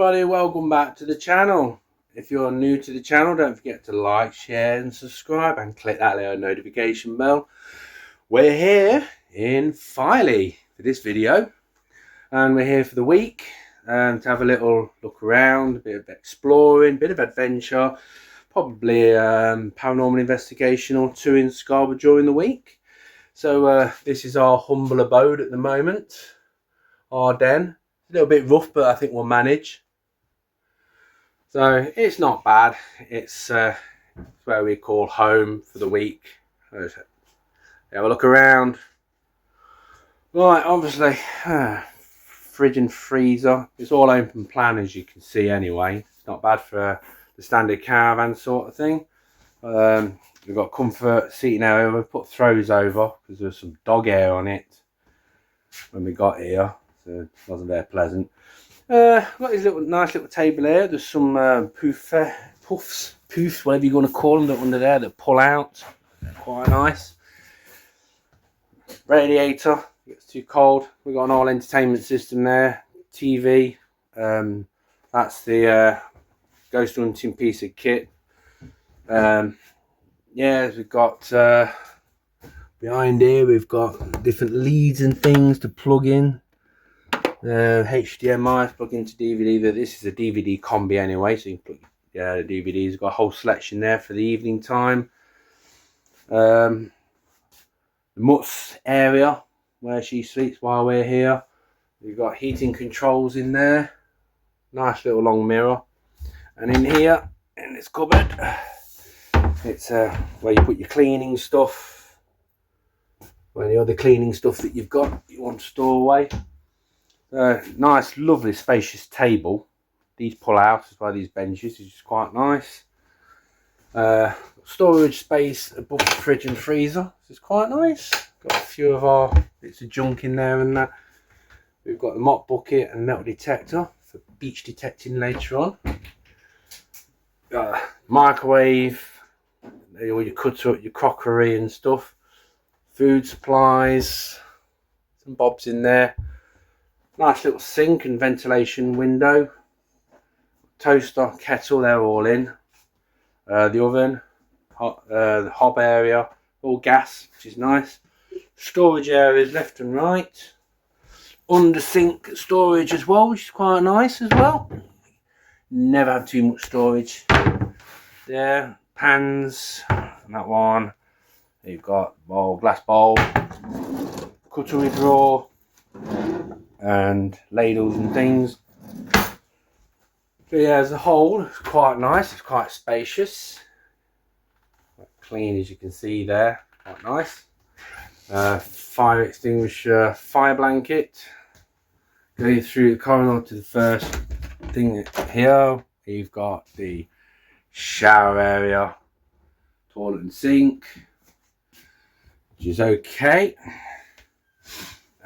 everybody, welcome back to the channel. If you're new to the channel, don't forget to like, share and subscribe and click that little notification bell. We're here in Filey for this video, and we're here for the week to have a little look around, a bit of exploring, a bit of adventure, probably paranormal investigation or two in Scarborough during the week. So this is our humble abode at the moment, our den. A little bit rough, but I think we'll manage. So it's not bad. It's where we call home for the week. Have a look around. Right, obviously, fridge and freezer. It's all open plan, as you can see anyway. It's not bad for the standard caravan sort of thing. We've got comfort seating area. We've put throws over because there's some dog hair on it when we got here. So it wasn't very pleasant. Got this nice little table here. There's some puffs, whatever you want to call them, that under there that pull out. Quite nice. Radiator. It gets too cold. We've got an all entertainment system there. TV. That's the ghost hunting piece of kit. Yeah, we've got behind here. We've got different leads and things to plug in. HDMI plug into DVD, but this is a DVD combi anyway, so you can plug the DVDs. Got a whole selection there for the evening time. The Mutt's area where she sleeps while we're here. We've got heating controls in there. Nice little long mirror. And in here, in this cupboard, it's where you put your cleaning stuff. Well, the other cleaning stuff that you've got, you want to store away. Nice, lovely, spacious table. These pull out as well, these benches, which is quite nice. Storage space above the fridge and freezer, which is quite nice. Got a few of our bits of junk in there and that. We've got the mop bucket and metal detector for beach detecting later on. Microwave, all your cutter, your crockery and stuff. Food supplies, some bobs in there. Nice little sink and ventilation window. Toaster, kettle, they're all in. The oven, the hob area, all gas, which is nice. Storage areas left and right. Under sink storage as well, which is quite nice as well. Never have too much storage. There, pans, and that one. You've got bowl, glass bowl, cutlery drawer, and ladles and things. So yeah, as a whole, it's quite nice. It's quite spacious, quite clean, as you can see there. Quite nice. Fire extinguisher, fire blanket. Going through the corridor to the first thing here, you've got the shower area, toilet and sink, which is okay.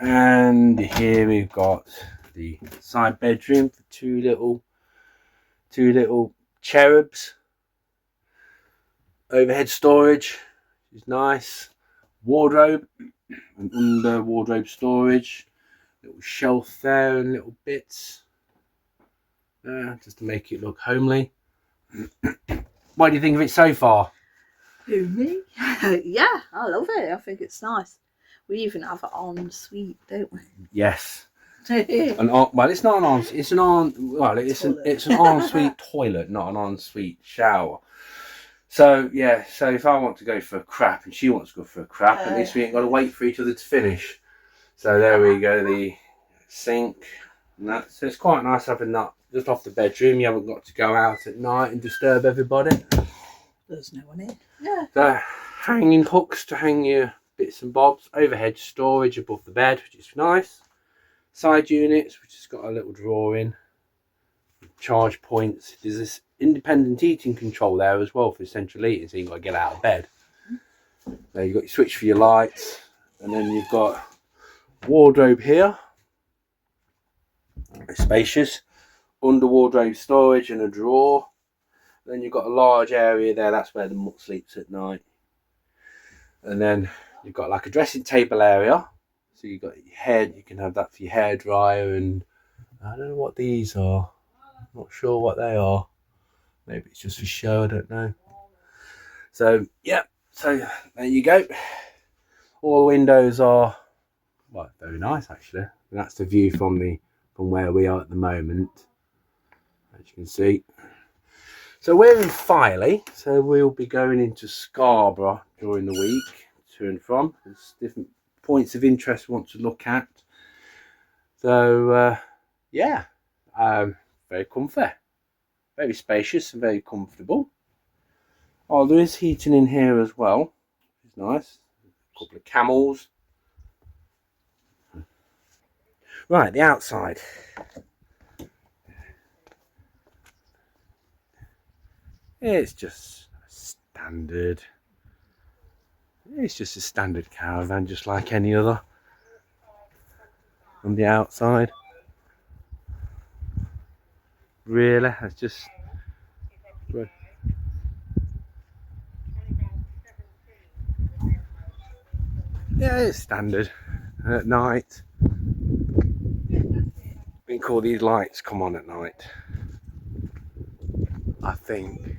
And here we've got the side bedroom for two little cherubs. Overhead storage, which is nice. Wardrobe and under wardrobe storage. Little shelf there and little bits. Just to make it look homely. What do you think of it so far? Who, me? Yeah, I love it. I think it's nice. We even have an ensuite, don't we? Yes. Well, it's not an ensuite. It's an ensuite toilet, not an ensuite shower. So yeah. So if I want to go for a crap and she wants to go for a crap, at least we ain't got to wait for each other to finish. So there we go. The sink and that. So it's quite nice having that just off the bedroom. You haven't got to go out at night and disturb everybody. There's no one here. Yeah. So hanging hooks to hang your bits and bobs. Overhead storage above the bed, which is nice. Side units, which has got a little drawer in. Charge points. There's this independent heating control there as well for central heating, so you've got to get out of bed. There you've got your switch for your lights, and then you've got wardrobe here. It's spacious. Under wardrobe storage and a drawer. Then you've got a large area there, that's where the mutt sleeps at night. And then you've got like a dressing table area. So you've got your head, you can have that for your hair dryer, and I don't know what these are. Not sure what they are. Maybe it's just for show, I don't know. So yeah, so there you go. All the windows are, well, very nice actually. And that's the view from where we are at the moment, as you can see. So we're in Filey, so we'll be going into Scarborough during the week, to and from. There's different points of interest we want to look at. So yeah, very comfy, very spacious and very comfortable. Oh, there is heating in here as well. It's nice. A couple of camels. Right, the outside. It's just standard. It's just a standard caravan, just like any other. On the outside. Really, it's just. Yeah, it's standard. And at night, I think all these lights come on at night. I think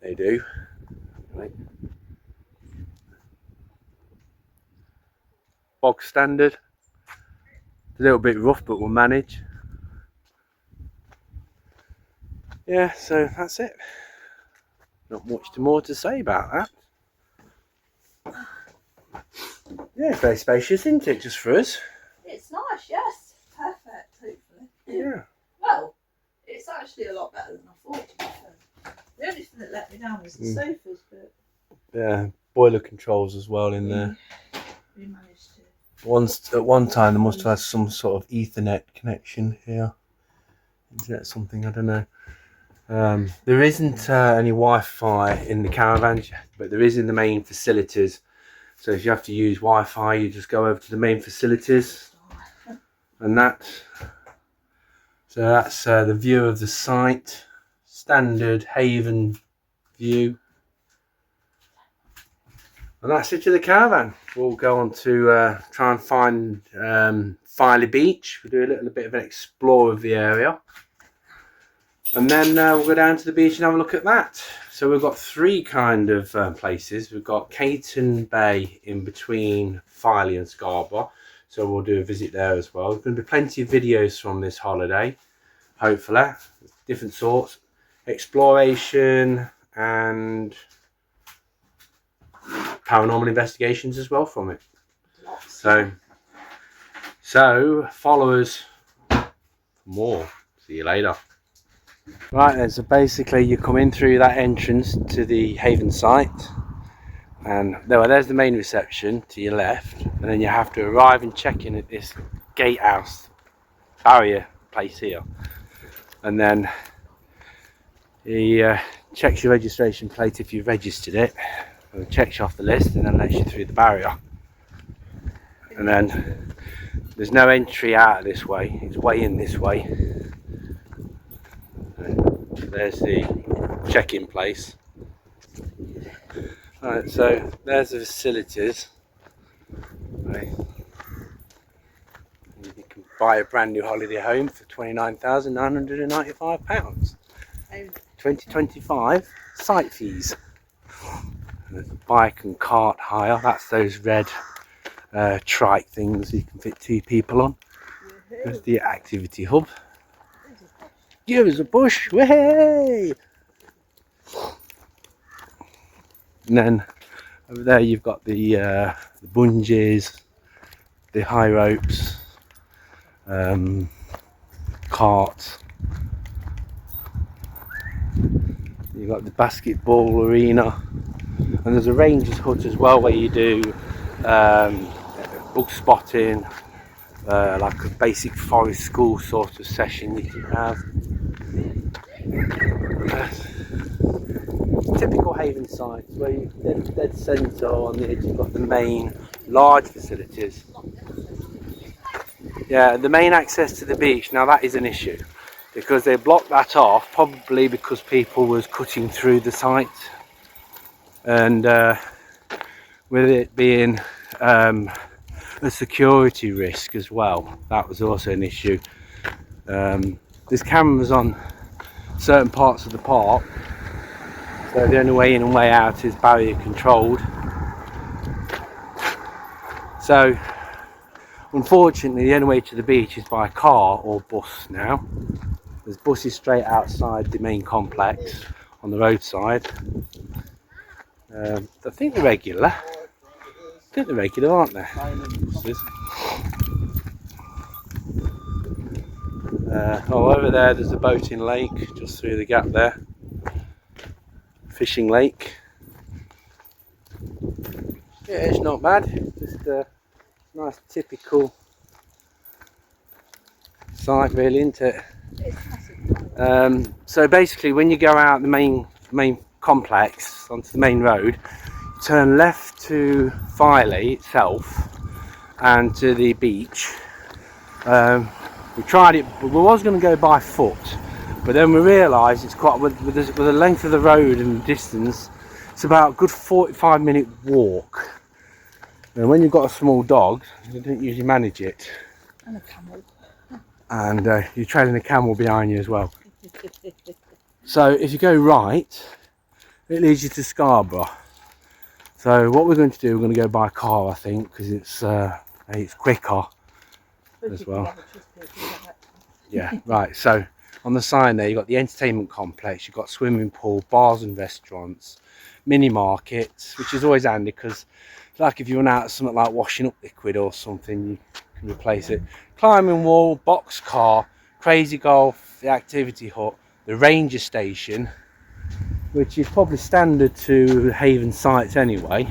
they do. Right. Bog standard. A little bit rough, but we'll manage. Yeah, so that's it. Not much more to say about that. Yeah, it's very spacious, isn't it, just for us? It's nice, yes. Perfect, hopefully. Yeah. Well, it's actually a lot better than I thought, to be fair. The only thing that let me down was the sofas, but... Yeah, boiler controls as well in there. We managed to... At one time, there must have had some sort of Ethernet connection here. Internet something, I don't know. There isn't any Wi-Fi in the caravan, but there is in the main facilities. So if you have to use Wi-Fi, you just go over to the main facilities. And that. So that's the view of the site. Standard Haven view. And that's it to the caravan. We'll go on to try and find Filey Beach. We'll do a little bit of an explore of the area. And then we'll go down to the beach and have a look at that. So we've got three kind of places. We've got Caton Bay in between Filey and Scarborough. So we'll do a visit there as well. There's going to be plenty of videos from this holiday, hopefully. Different sorts. Exploration and paranormal investigations as well from it. So follow us for more. See you later. Right then, so basically you come in through that entrance to the Haven site, and there's the main reception to your left, and then you have to arrive and check in at this gatehouse barrier place here, and then he checks your registration plate if you've registered it, and checks you off the list, and then lets you through the barrier. And then there's no entry out of this way, it's way in this way. There's the check-in place. Right, so there's the facilities. Right. You can buy a brand new holiday home for £29,995. 2025 site fees. There's a bike and cart hire. That's those red trike things you can fit 2 people on. There's the activity hub. Give us a push, way! And then over there you've got the bungees, the high ropes, carts. You've got the basketball arena, and there's a ranger's hut as well where you do bug spotting, like a basic forest school sort of session you can have. Typical Haven sites where you dead centre on the edge, you've got the main large facilities. Yeah, the main access to the beach, now that is an issue because they blocked that off, probably because people was cutting through the site, and with it being a security risk as well, that was also an issue. there's cameras on certain parts of the park, so the only way in and way out is barrier controlled. So unfortunately the only way to the beach is by car or bus now. There's buses straight outside the main complex on the roadside. I think they're regular. Aren't they? Over there's a boating lake just through the gap there. Fishing lake. Yeah, it's not bad. Just a nice typical site, really, isn't it? So basically, when you go out the main complex onto the main road, you turn left to Filey itself and to the beach. We tried it, but we was going to go by foot, but then we realised it's quite with the length of the road and distance, it's about a good 45-minute walk. And when you've got a small dog, you don't usually manage it. And a camel. And you're trailing a camel behind you as well. So if you go right, it leads you to Scarborough. So what we're going to do, we're going to go by car, I think, because it's quicker as well. Yeah, right. So on the sign there, you've got the entertainment complex, you've got swimming pool, bars and restaurants, mini markets, which is always handy because, like, if you run out of something like washing up liquid or something, you can replace it. Climbing wall, box car, crazy golf, the activity hut, the ranger station, which is probably standard to Haven sites anyway.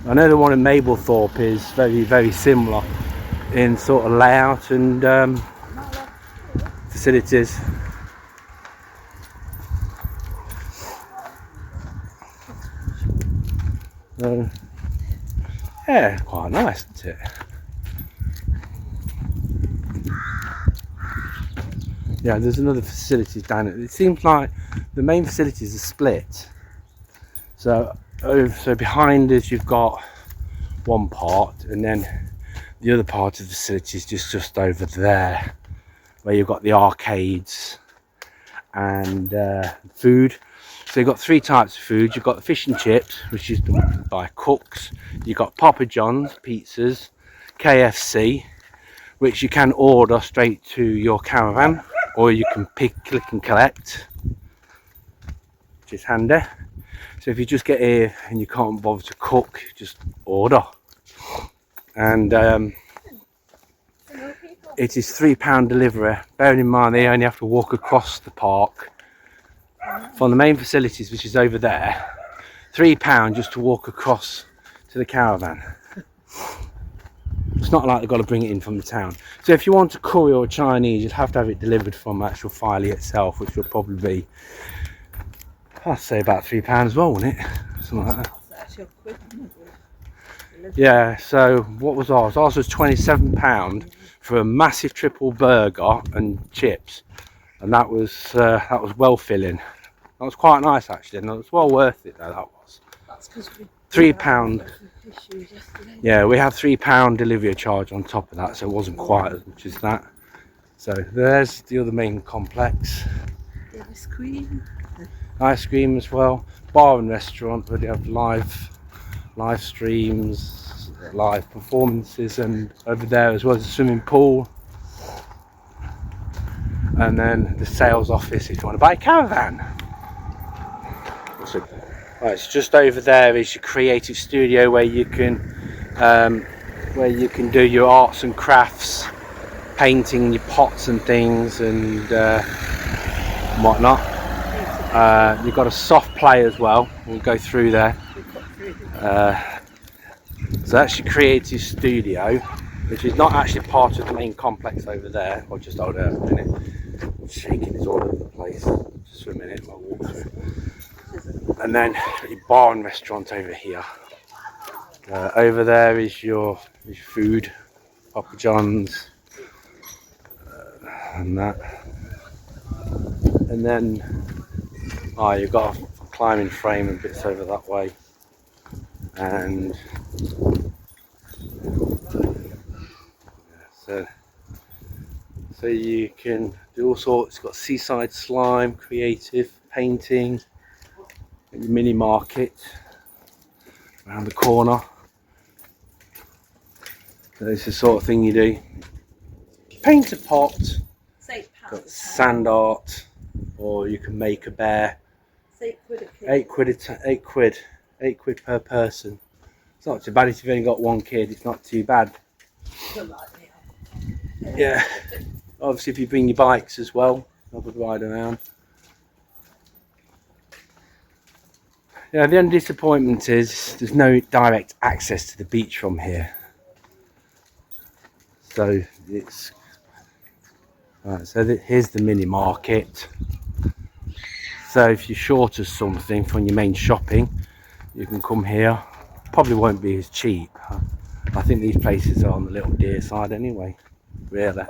I know the one in Mablethorpe is very, very similar in sort of layout and facilities. Yeah, quite nice, isn't it? Yeah, there's another facility down it. It seems like the main facilities are split. So behind us you've got one part, and then the other part of the facility is just over there, where you've got the arcades and food. So you've got three types of food. You've got the fish and chips, which is done by cooks. You've got Papa John's pizzas, KFC, which you can order straight to your caravan, or you can click and collect, which is handy. So if you just get here and you can't bother to cook, just order. And it is £3 delivery. Bearing in mind they only have to walk across the park from the main facilities, which is over there. £3 just to walk across to the caravan. It's not like they've got to bring it in from the town. So if you want a curry or Chinese, you'd have to have it delivered from actual Filey itself, which will probably be, I'd say, about £3 as well, wouldn't it? Something like that. Yeah, so what was ours? Ours was £27 for a massive triple burger and chips, and that was well filling. That was quite nice actually, and it was well worth it though. That was. That's £3. Yeah, we have £3 delivery charge on top of that, so it wasn't quite as much as that. So there's the other main complex. The Ice cream as well. Bar and restaurant where they have live streams, live performances, and over there as well as a swimming pool. And then the sales office if you want to buy a caravan. Right, so just over there is your creative studio where you can do your arts and crafts, painting your pots and things and whatnot. You've got a soft play as well. We'll go through there. So that's your creative studio, which is not actually part of the main complex over there. I'll just hold it up a minute. It's shaking, it's all over the place. Just for a minute while I walk through. And then your bar and restaurant over here. Over there is your food, Papa John's, and that. And then you've got a climbing frame and bits over that way. And So you can do all sorts. It's got seaside slime, creative, painting, and your mini market around the corner. So this is the sort of thing you do. Paint a pot, got sand art, or you can make a bear. It's £8 a kid. £8 per person. It's not too bad if you've only got one kid. It's not too bad. Yeah. Obviously, if you bring your bikes as well, have a ride around. Yeah, the only disappointment is there's no direct access to the beach from here. So it's right. So here's the mini market. So if you're short of something from your main shopping, you can come here. Probably won't be as cheap. I think these places are on the little dear side anyway. Really.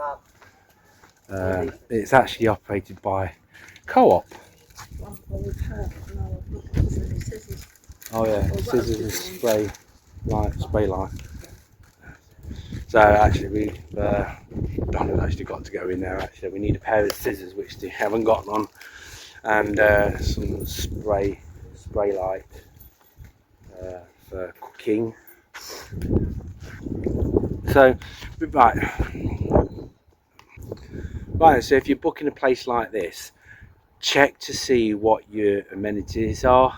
It's actually operated by Co-op. Oh yeah, scissors and spray line. So actually we've Donna's actually got to go in there. Actually, we need a pair of scissors which they haven't got on, and some spray light for cooking. So right, so if you're booking a place like this, check to see what your amenities are,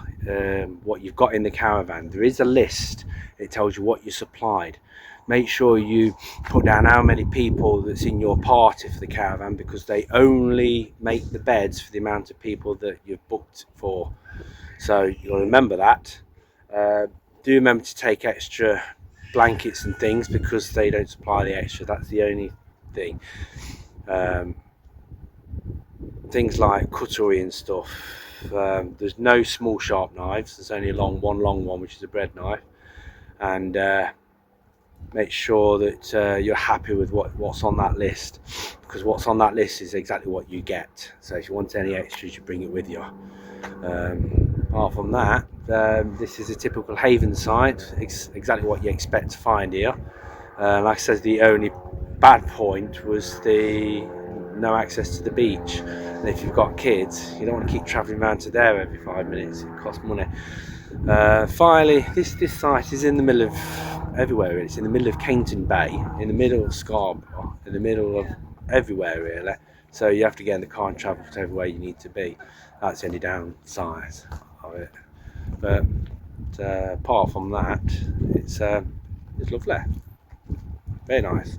what you've got in the caravan. There is a list. It tells you what you supplied. Make sure you put down how many people that's in your party for the caravan, because they only make the beds for the amount of people that you've booked for. So you'll remember that. Do remember to take extra blankets and things, because they don't supply the extra. That's the only thing. Things like cutlery and stuff. There's no small sharp knives. There's only one long one, which is a bread knife. And make sure that you're happy with what's on that list, because what's on that list is exactly what you get. So if you want any extras, you bring it with you. Apart from that, this is a typical haven site. Exactly what you expect to find here. Like I said, the only bad point was the no access to the beach. And if you've got kids, you don't want to keep travelling around to there every 5 minutes. It costs money. Filey, this site is in the middle of everywhere. It's in the middle of Cainton Bay, in the middle of Scarborough, in the middle of everywhere really. So you have to get in the car and travel to everywhere you need to be. That's the only downside of it. But apart from that, it's lovely. Very nice.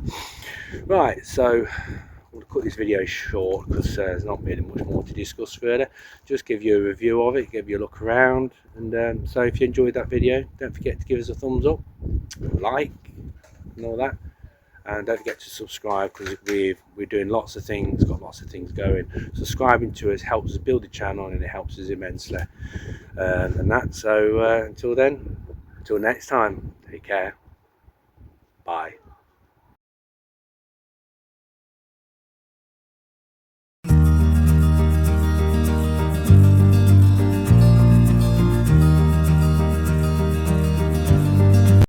Right, so I'm going to cut this video short because there's not really much more to discuss further. Just give you a review of it, give you a look around, and so if you enjoyed that video, don't forget to give us a thumbs up, like, and all that, and don't forget to subscribe, because we're doing lots of things, got lots of things going. Subscribing to us helps us build the channel, and it helps us immensely, and that. So until then, until next time, take care, bye.